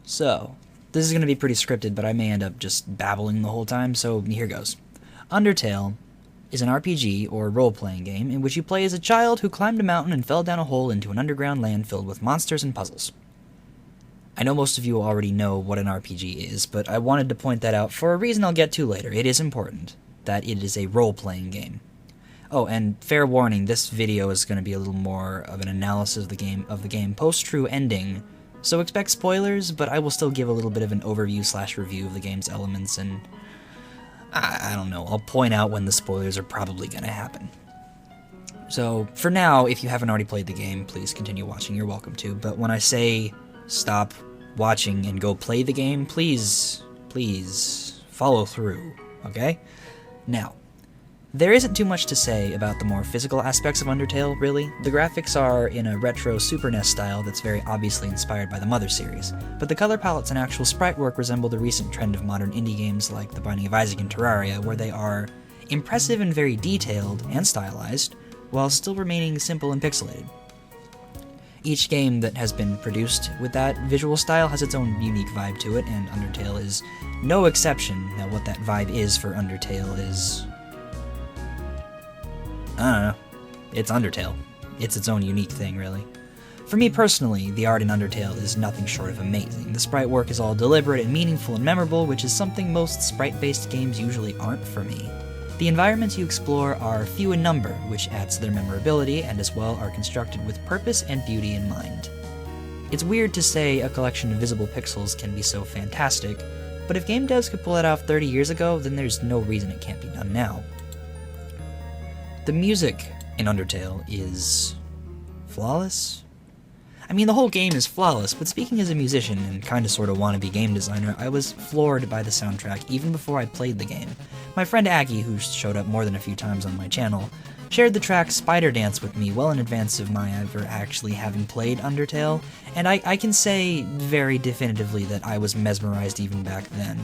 So, this is going to be pretty scripted, but I may end up just babbling the whole time, so here goes. Undertale is an RPG, or role-playing game, in which you play as a child who climbed a mountain and fell down a hole into an underground land filled with monsters and puzzles. I know most of you already know what an RPG is, but I wanted to point that out for a reason I'll get to later. It is important that it is a role-playing game. Oh, and fair warning, this video is going to be a little more of an analysis of the game post-true ending, so expect spoilers, but I will still give a little bit of an overview/review of the game's elements, and I don't know, I'll point out when the spoilers are probably going to happen. So, for now, if you haven't already played the game, please continue watching, you're welcome to, but when I say stop watching and go play the game, please follow through, okay? Now, there isn't too much to say about the more physical aspects of Undertale, really. The graphics are in a retro Super NES style that's very obviously inspired by the Mother series, but the color palettes and actual sprite work resemble the recent trend of modern indie games like The Binding of Isaac and Terraria, where they are impressive and very detailed and stylized, while still remaining simple and pixelated. Each game that has been produced with that visual style has its own unique vibe to it, and Undertale is no exception. Now, what that vibe is for Undertale is, I don't know. It's Undertale. It's its own unique thing, really. For me personally, the art in Undertale is nothing short of amazing. The sprite work is all deliberate and meaningful and memorable, which is something most sprite-based games usually aren't for me. The environments you explore are few in number, which adds to their memorability, and as well are constructed with purpose and beauty in mind. It's weird to say a collection of visible pixels can be so fantastic, but if game devs could pull it off 30 years ago, then there's no reason it can't be done now. The music in Undertale is flawless? I mean, the whole game is flawless, but speaking as a musician and kinda sorta wannabe game designer, I was floored by the soundtrack even before I played the game. My friend Aggie, who showed up more than a few times on my channel, shared the track Spider Dance with me well in advance of my ever actually having played Undertale, and I can say very definitively that I was mesmerized even back then.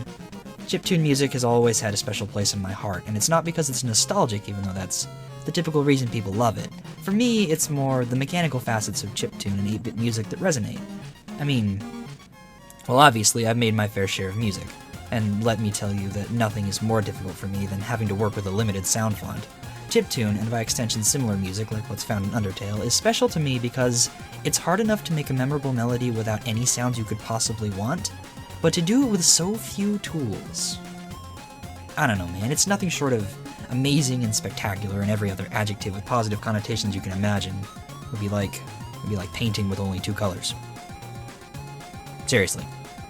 Chiptune music has always had a special place in my heart, and it's not because it's nostalgic, even though that's the typical reason people love it. For me, it's more the mechanical facets of chiptune and 8-bit music that resonate. I mean, well, obviously, I've made my fair share of music, and let me tell you that nothing is more difficult for me than having to work with a limited sound font. Chiptune, and by extension similar music like what's found in Undertale, is special to me because it's hard enough to make a memorable melody without any sounds you could possibly want, but to do it with so few tools. I don't know, man, it's nothing short of amazing and spectacular, and every other adjective with positive connotations you can imagine. It would be like painting with only 2 colors. Seriously.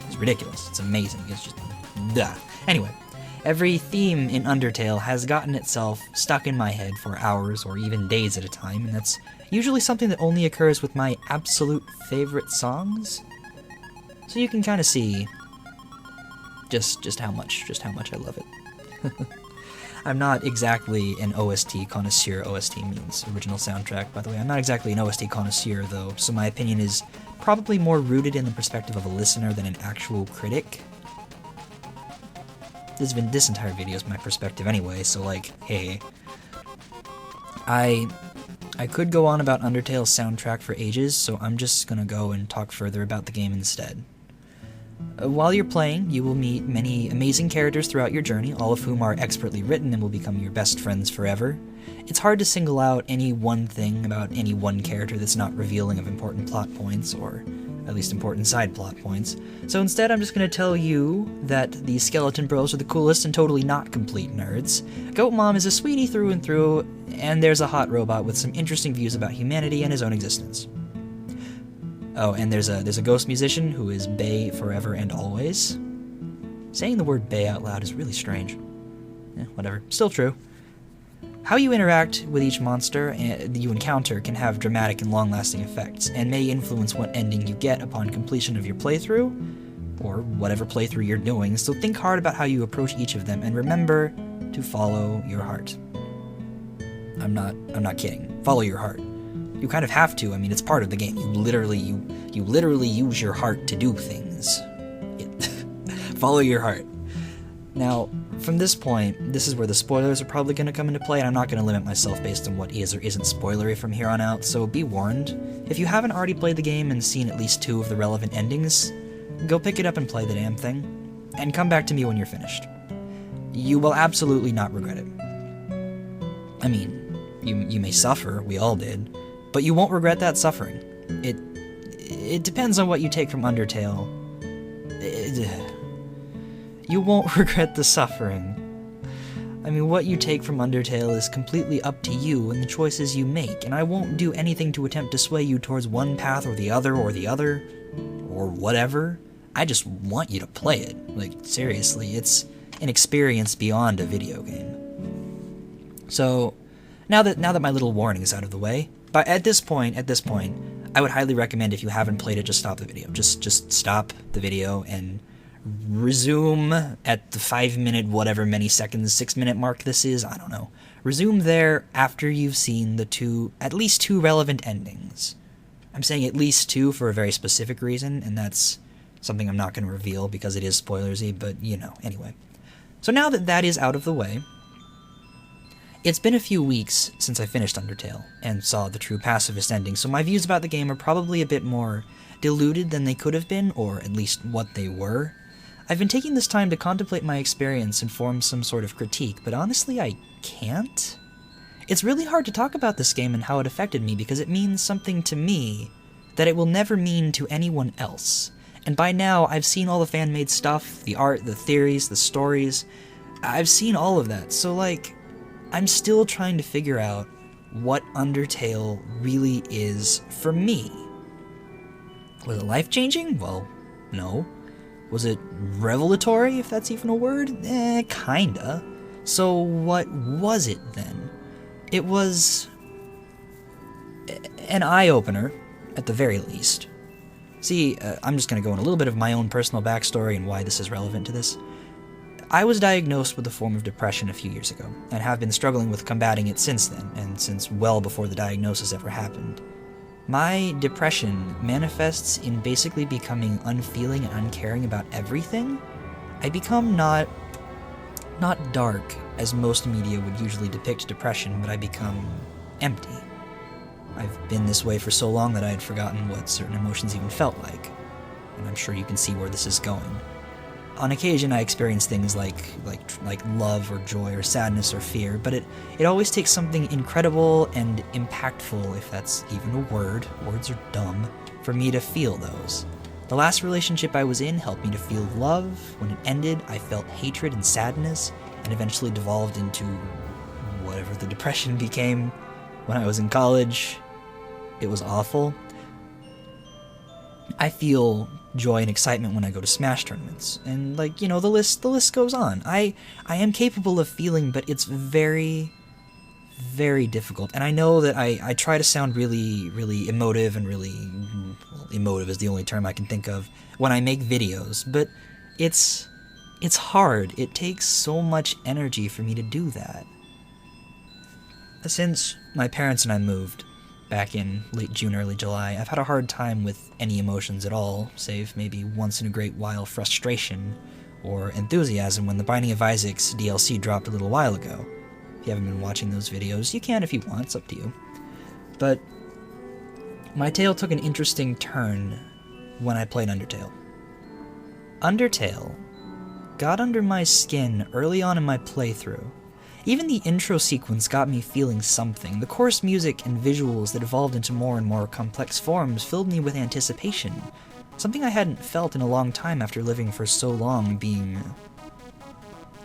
It's ridiculous. It's amazing. It's just duh. Anyway, every theme in Undertale has gotten itself stuck in my head for hours or even days at a time, and that's usually something that only occurs with my absolute favorite songs. So you can kind of see just how much I love it. I'm not exactly an OST connoisseur. OST means original soundtrack, by the way. I'm not exactly an OST connoisseur, though, so my opinion is probably more rooted in the perspective of a listener than an actual critic. This entire video is my perspective anyway, so, like, hey. I could go on about Undertale's soundtrack for ages, so I'm just gonna go and talk further about the game instead. While you're playing, you will meet many amazing characters throughout your journey, all of whom are expertly written and will become your best friends forever. It's hard to single out any one thing about any one character that's not revealing of important plot points, or at least important side plot points. So instead, I'm just going to tell you that the Skeleton Bros are the coolest and totally not complete nerds. Goat Mom is a sweetie through and through, and there's a hot robot with some interesting views about humanity and his own existence. Oh, and there's a ghost musician who is Bae forever and always. Saying the word Bae out loud is really strange. Whatever. Still true. How you interact with each monster that you encounter can have dramatic and long-lasting effects, and may influence what ending you get upon completion of your playthrough, or whatever playthrough you're doing, so think hard about how you approach each of them, and remember to follow your heart. I'm not kidding. Follow your heart. You kind of have to. I mean, it's part of the game. You literally use your heart to do things. Follow your heart. Now, from this point, this is where the spoilers are probably going to come into play, and I'm not going to limit myself based on what is or isn't spoilery from here on out, so be warned. If you haven't already played the game and seen at least 2 of the relevant endings, go pick it up and play the damn thing, and come back to me when you're finished. You will absolutely not regret it. I mean, you may suffer, we all did, but you won't regret that suffering. It depends on what you take from Undertale. You won't regret the suffering. I mean, what you take from Undertale is completely up to you and the choices you make, and I won't do anything to attempt to sway you towards one path or the other, or whatever. I just want you to play it. Like, seriously, it's an experience beyond a video game. So, now that my little warning is out of the way, but at this point, I would highly recommend, if you haven't played it, just stop the video. Just stop the video and resume at the 5-minute, whatever many seconds, 6-minute mark this is, I don't know. Resume there after you've seen at least two relevant endings. I'm saying at least two for a very specific reason, and that's something I'm not going to reveal because it is spoilersy, but you know, anyway. So now that that is out of the way, it's been a few weeks since I finished Undertale and saw the true pacifist ending, so my views about the game are probably a bit more diluted than they could have been, or at least what they were. I've been taking this time to contemplate my experience and form some sort of critique, but honestly I can't. It's really hard to talk about this game and how it affected me because it means something to me that it will never mean to anyone else. And by now, I've seen all the fan-made stuff, the art, the theories, the stories. I've seen all of that, so like, I'm still trying to figure out what Undertale really is for me. Was it life-changing? Well, no. Was it revelatory, if that's even a word? Kinda. So what was it then? It was an eye-opener, at the very least. See, I'm just going to go in a little bit of my own personal backstory and why this is relevant to this. I was diagnosed with a form of depression a few years ago, and have been struggling with combating it since then, and since well before the diagnosis ever happened. My depression manifests in basically becoming unfeeling and uncaring about everything. I become not dark, as most media would usually depict depression, but I become empty. I've been this way for so long that I had forgotten what certain emotions even felt like, and I'm sure you can see where this is going. On occasion, I experience things like love or joy or sadness or fear, but it always takes something incredible and impactful, if that's even a word, words are dumb, for me to feel those. The last relationship I was in helped me to feel love. When it ended, I felt hatred and sadness, and eventually devolved into whatever the depression became. When I was in college, it was awful. I feel joy and excitement when I go to Smash tournaments, and like, you know, the list goes on. I am capable of feeling, but it's very, very difficult. And I know that I try to sound really, really emotive, and really, well, emotive is the only term I can think of when I make videos, but it's hard. It takes so much energy for me to do that. Since my parents and I moved back in late June, early July, I've had a hard time with any emotions at all, save maybe once in a great while frustration or enthusiasm when the Binding of Isaac's DLC dropped a little while ago. If you haven't been watching those videos, you can if you want, it's up to you. But my tale took an interesting turn when I played Undertale. Undertale got under my skin early on in my playthrough. Even the intro sequence got me feeling something. The coarse music and visuals that evolved into more and more complex forms filled me with anticipation, something I hadn't felt in a long time after living for so long being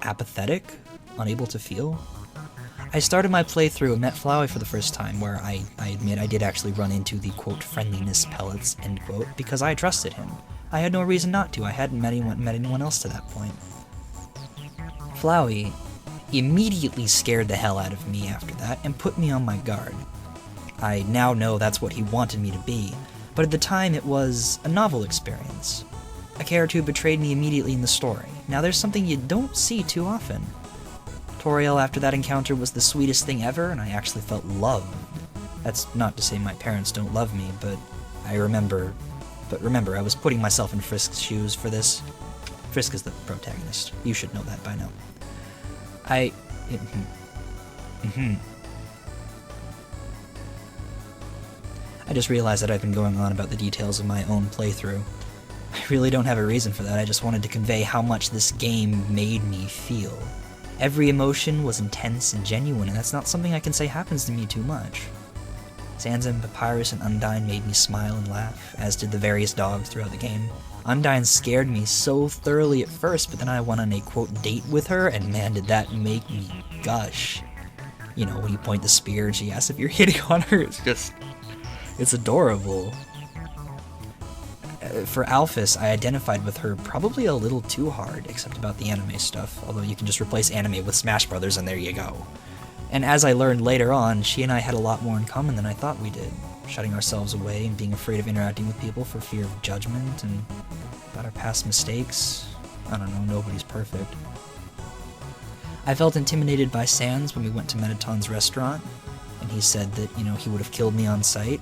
apathetic, unable to feel. I started my playthrough and met Flowey for the first time, where I admit I did actually run into the quote friendliness pellets, end quote, because I trusted him. I had no reason not to. I hadn't met anyone else to that point. Flowey immediately scared the hell out of me after that and put me on my guard. I now know that's what he wanted me to be, but at the time it was a novel experience. A character who betrayed me immediately in the story. Now there's something you don't see too often. Toriel after that encounter was the sweetest thing ever, and I actually felt loved. That's not to say my parents don't love me, but remember, I was putting myself in Frisk's shoes for this. Frisk is the protagonist. You should know that by now. I just realized that I've been going on about the details of my own playthrough. I really don't have a reason for that, I just wanted to convey how much this game made me feel. Every emotion was intense and genuine, and that's not something I can say happens to me too much. Sansa, Papyrus, and Undyne made me smile and laugh, as did the various dogs throughout the game. Undyne scared me so thoroughly at first, but then I went on a, quote, date with her, and man, did that make me gush. You know, when you point the spear and she asks if you're hitting on her, it's adorable. For Alphys, I identified with her probably a little too hard, except about the anime stuff, although you can just replace anime with Smash Brothers and there you go. And as I learned later on, she and I had a lot more in common than I thought we did, shutting ourselves away and being afraid of interacting with people for fear of judgment and about our past mistakes. I don't know, nobody's perfect. I felt intimidated by Sans when we went to Mettaton's restaurant, and he said that, you know, he would have killed me on sight.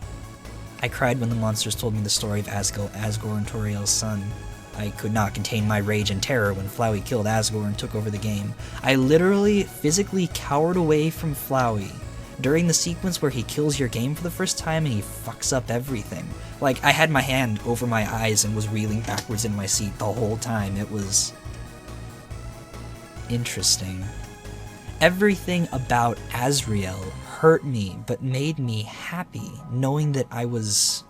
I cried when the monsters told me the story of Asgore and Toriel's son. I could not contain my rage and terror when Flowey killed Asgore and took over the game. I literally, physically cowered away from Flowey during the sequence where he kills your game for the first time and he fucks up everything. Like, I had my hand over my eyes and was reeling backwards in my seat the whole time. It was interesting. Everything about Azrael hurt me, but made me happy, knowing that I was...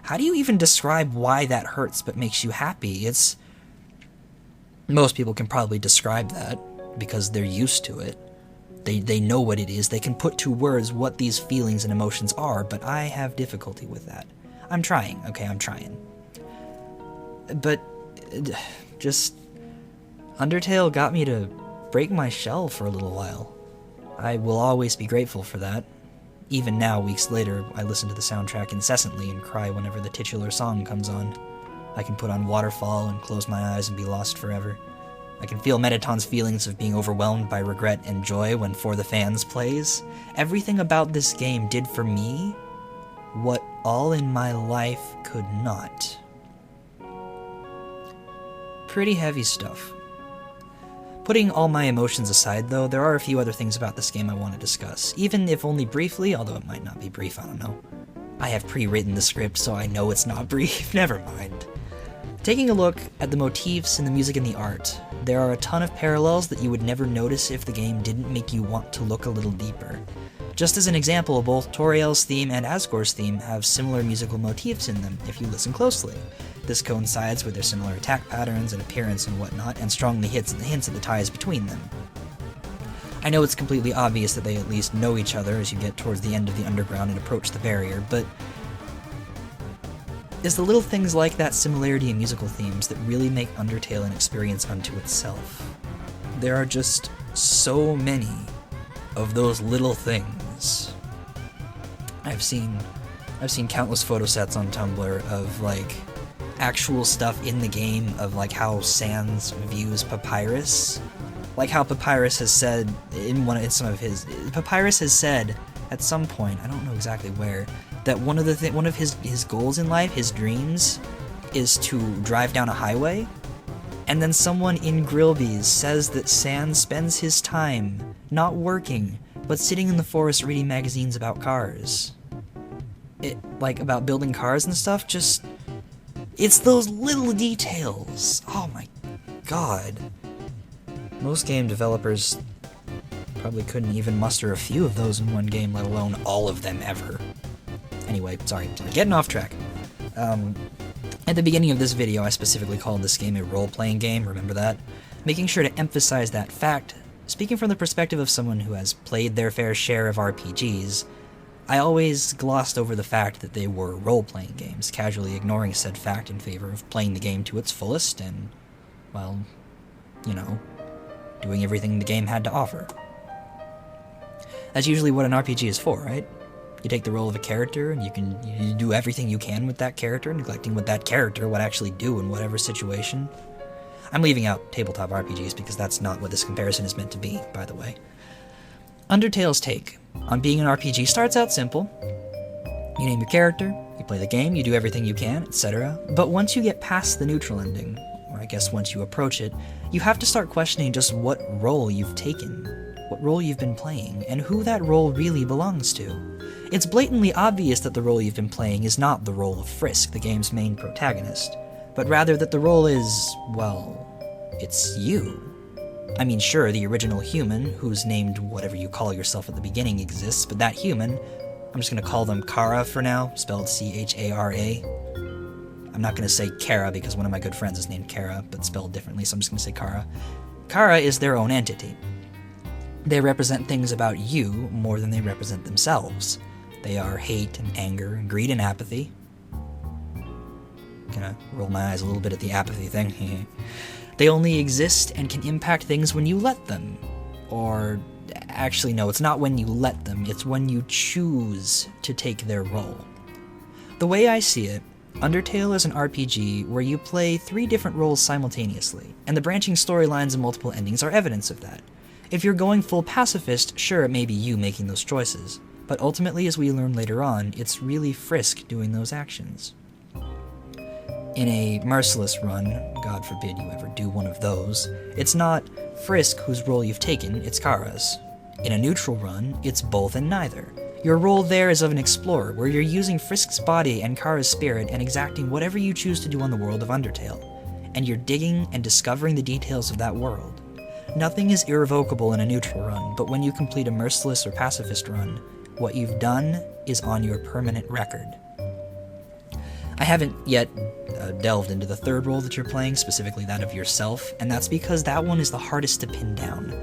How do you even describe why that hurts but makes you happy? It's... Most people can probably describe that, because they're used to it. They know what it is, they can put to words what these feelings and emotions are, but I have difficulty with that. I'm trying, okay, I'm trying. But, just... Undertale got me to break my shell for a little while. I will always be grateful for that. Even now, weeks later, I listen to the soundtrack incessantly and cry whenever the titular song comes on. I can put on Waterfall and close my eyes and be lost forever. I can feel Mettaton's feelings of being overwhelmed by regret and joy when For the Fans plays. Everything about this game did for me what all in my life could not. Pretty heavy stuff. Putting all my emotions aside, though, there are a few other things about this game I want to discuss, even if only briefly, although it might not be brief, I don't know. I have pre-written the script, so I know it's not brief, never mind. Taking a look at the motifs and the music and the art, there are a ton of parallels that you would never notice if the game didn't make you want to look a little deeper. Just as an example, both Toriel's theme and Asgore's theme have similar musical motifs in them, if you listen closely. This coincides with their similar attack patterns and appearance and whatnot, and strongly hints at the ties between them. I know it's completely obvious that they at least know each other as you get towards the end of the underground and approach the barrier, but it's the little things like that similarity in musical themes that really make Undertale an experience unto itself. There are just so many of those little things. I've seen countless photo sets on Tumblr of, like, actual stuff in the game of, like, how Sans views Papyrus. Like how Papyrus has said Papyrus has said at some point, I don't know exactly where, that one of his goals in life, his dreams, is to drive down a highway. And then someone in Grillby's says that Sans spends his time not working, but sitting in the forest reading magazines about cars. Like about building cars and stuff, just... It's those little details. Oh my god. Most game developers probably couldn't even muster a few of those in one game, let alone all of them ever. Anyway, sorry, getting off track. At the beginning of this video, I specifically called this game a role-playing game, remember that? Making sure to emphasize that fact, speaking from the perspective of someone who has played their fair share of RPGs, I always glossed over the fact that they were role-playing games, casually ignoring said fact in favor of playing the game to its fullest and, well, you know, doing everything the game had to offer. That's usually what an RPG is for, right? You take the role of a character, and you do everything you can with that character, neglecting what that character would actually do in whatever situation. I'm leaving out tabletop RPGs because that's not what this comparison is meant to be, by the way. Undertale's take on being an RPG starts out simple. You name your character, you play the game, you do everything you can, etc. But once you get past the neutral ending, or I guess once you approach it, you have to start questioning just what role you've taken, what role you've been playing, and who that role really belongs to. It's blatantly obvious that the role you've been playing is not the role of Frisk, the game's main protagonist, but rather that the role is, well, it's you. I mean, sure, the original human, who's named whatever you call yourself at the beginning, exists, but that human, I'm just going to call them Kara for now, spelled C-H-A-R-A. I'm not going to say Kara because one of my good friends is named Kara, but spelled differently, so I'm just going to say Kara. Kara is their own entity. They represent things about you more than they represent themselves. They are hate and anger and greed and apathy. Gonna roll my eyes a little bit at the apathy thing. They only exist and can impact things when you let them. Or, actually no, it's not when you let them, it's when you choose to take their role. The way I see it, Undertale is an RPG where you play 3 different roles simultaneously, and the branching storylines and multiple endings are evidence of that. If you're going full pacifist, sure, it may be you making those choices, but ultimately, as we learn later on, it's really Frisk doing those actions. In a merciless run, God forbid you ever do one of those, it's not Frisk whose role you've taken, it's Kara's. In a neutral run, it's both and neither. Your role there is of an explorer, where you're using Frisk's body and Kara's spirit and exacting whatever you choose to do on the world of Undertale, and you're digging and discovering the details of that world. Nothing is irrevocable in a neutral run, but when you complete a merciless or pacifist run, what you've done is on your permanent record. I haven't yet delved into the third role that you're playing, specifically that of yourself, and that's because that one is the hardest to pin down.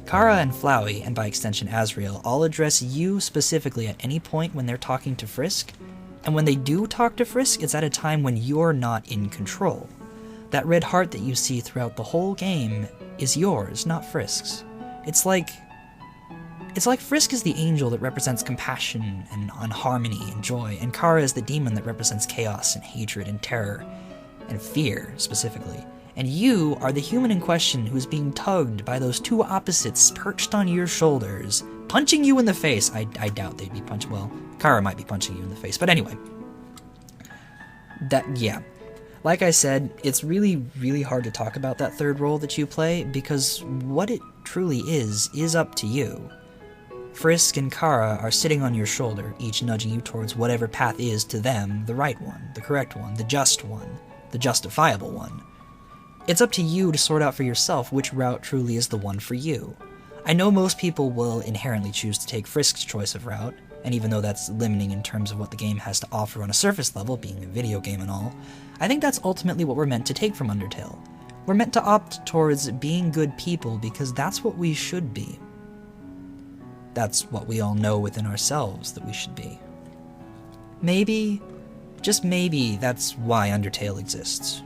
Kara and Flowey, and by extension Asriel, all address you specifically at any point when they're talking to Frisk, and when they do talk to Frisk, it's at a time when you're not in control. That red heart that you see throughout the whole game is yours, not Frisk's. It's like Frisk is the angel that represents compassion and harmony and joy, and Kara is the demon that represents chaos and hatred and terror and fear, specifically. And you are the human in question who's being tugged by those 2 opposites perched on your shoulders, punching you in the face. I doubt they'd be punching. Well, Kara might be punching you in the face, but anyway. Yeah. Like I said, it's really, really hard to talk about that third role that you play, because what it truly is up to you. Frisk and Kara are sitting on your shoulder, each nudging you towards whatever path is, to them, the right one, the correct one, the just one, the justifiable one. It's up to you to sort out for yourself which route truly is the one for you. I know most people will inherently choose to take Frisk's choice of route, and even though that's limiting in terms of what the game has to offer on a surface level, being a video game and all, I think that's ultimately what we're meant to take from Undertale. We're meant to opt towards being good people because that's what we should be. That's what we all know within ourselves that we should be. Maybe, just maybe, that's why Undertale exists.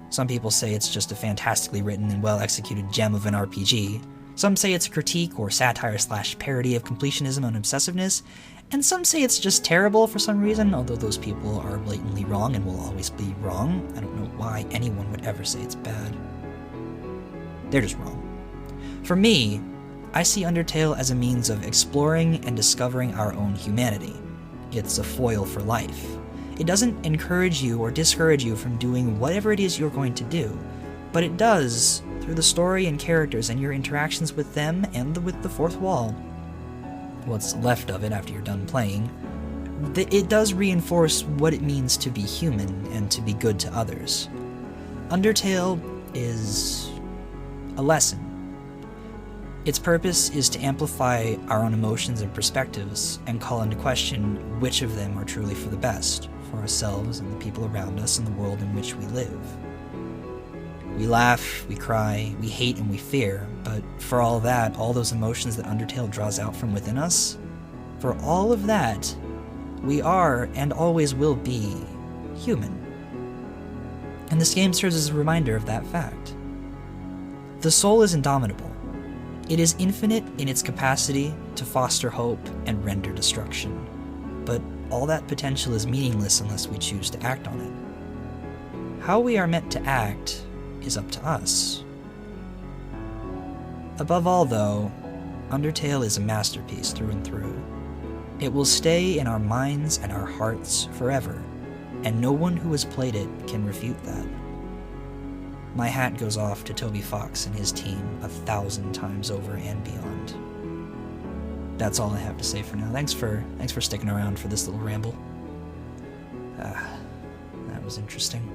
Some people say it's just a fantastically written and well-executed gem of an RPG. Some say it's a critique or satire/parody of completionism and obsessiveness, and some say it's just terrible for some reason, although those people are blatantly wrong and will always be wrong. I don't know why anyone would ever say it's bad. They're just wrong. For me, I see Undertale as a means of exploring and discovering our own humanity. It's a foil for life. It doesn't encourage you or discourage you from doing whatever it is you're going to do, but it does, through the story and characters and your interactions with them and with the fourth wall, what's left of it after you're done playing, it does reinforce what it means to be human and to be good to others. Undertale is a lesson. Its purpose is to amplify our own emotions and perspectives and call into question which of them are truly for the best, for ourselves and the people around us and the world in which we live. We laugh, we cry, we hate, and we fear, but for all that, all those emotions that Undertale draws out from within us, for all of that, we are and always will be human. And this game serves as a reminder of that fact. The soul is indomitable. It is infinite in its capacity to foster hope and render destruction, but all that potential is meaningless unless we choose to act on it. How we are meant to act is up to us. Above all, though, Undertale is a masterpiece through and through. It will stay in our minds and our hearts forever, and no one who has played it can refute that. My hat goes off to Toby Fox and his team 1,000 times over and beyond. That's all I have to say for now. Thanks for sticking around for this little ramble. That was interesting.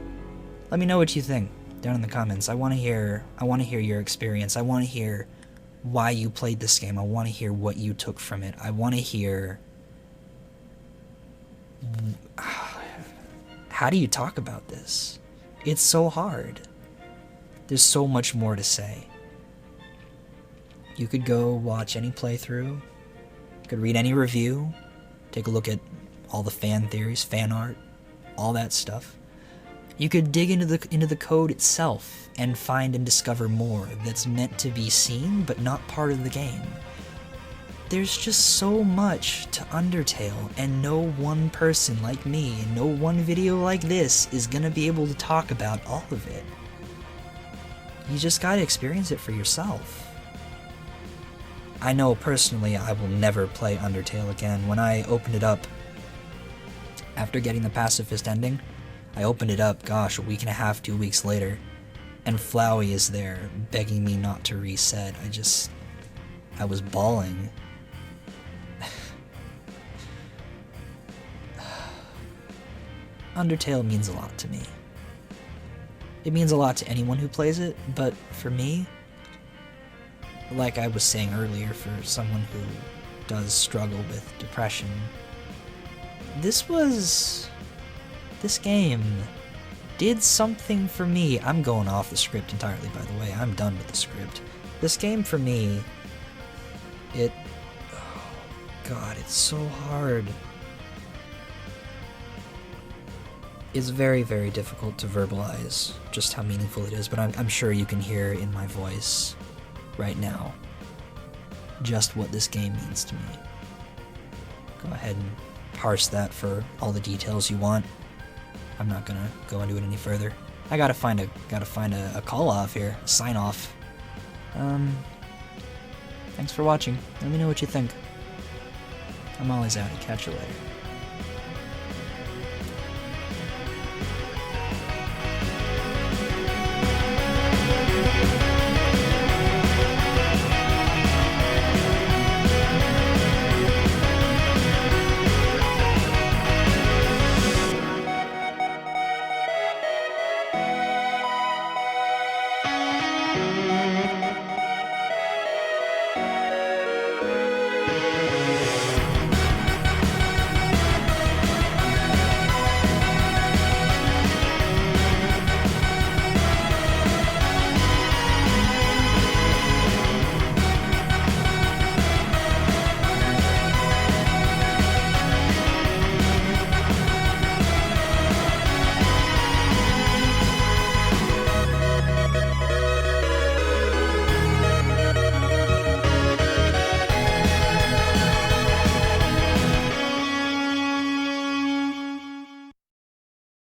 Let me know what you think down in the comments. I want to hear your experience. I want to hear why you played this game. I want to hear what you took from it. I want to hear how do you talk about this? It's so hard. There's so much more to say. You could go watch any playthrough, you could read any review, take a look at all the fan theories, fan art, all that stuff. You could dig into the code itself and find and discover more that's meant to be seen but not part of the game. There's just so much to Undertale, and no one person like me, and no one video like this is gonna be able to talk about all of it. You just gotta experience it for yourself. I know personally I will never play Undertale again. When I opened it up, after getting the pacifist ending, I opened it up, gosh, a week and a half, 2 weeks later, and Flowey is there begging me not to reset. I was bawling. Undertale means a lot to me. It means a lot to anyone who plays it, but for me, like I was saying earlier, for someone who does struggle with depression, this game did something for me. I'm going off the script entirely, by the way. I'm done with the script. This game for me, oh God, it's so hard. It's very, very difficult to verbalize just how meaningful it is, but I'm sure you can hear in my voice right now just what this game means to me. Go ahead and parse that for all the details you want. I'm not gonna go into it any further. I gotta find a call off here, a sign off. Thanks for watching. Let me know what you think. I'm always out. Catch you later.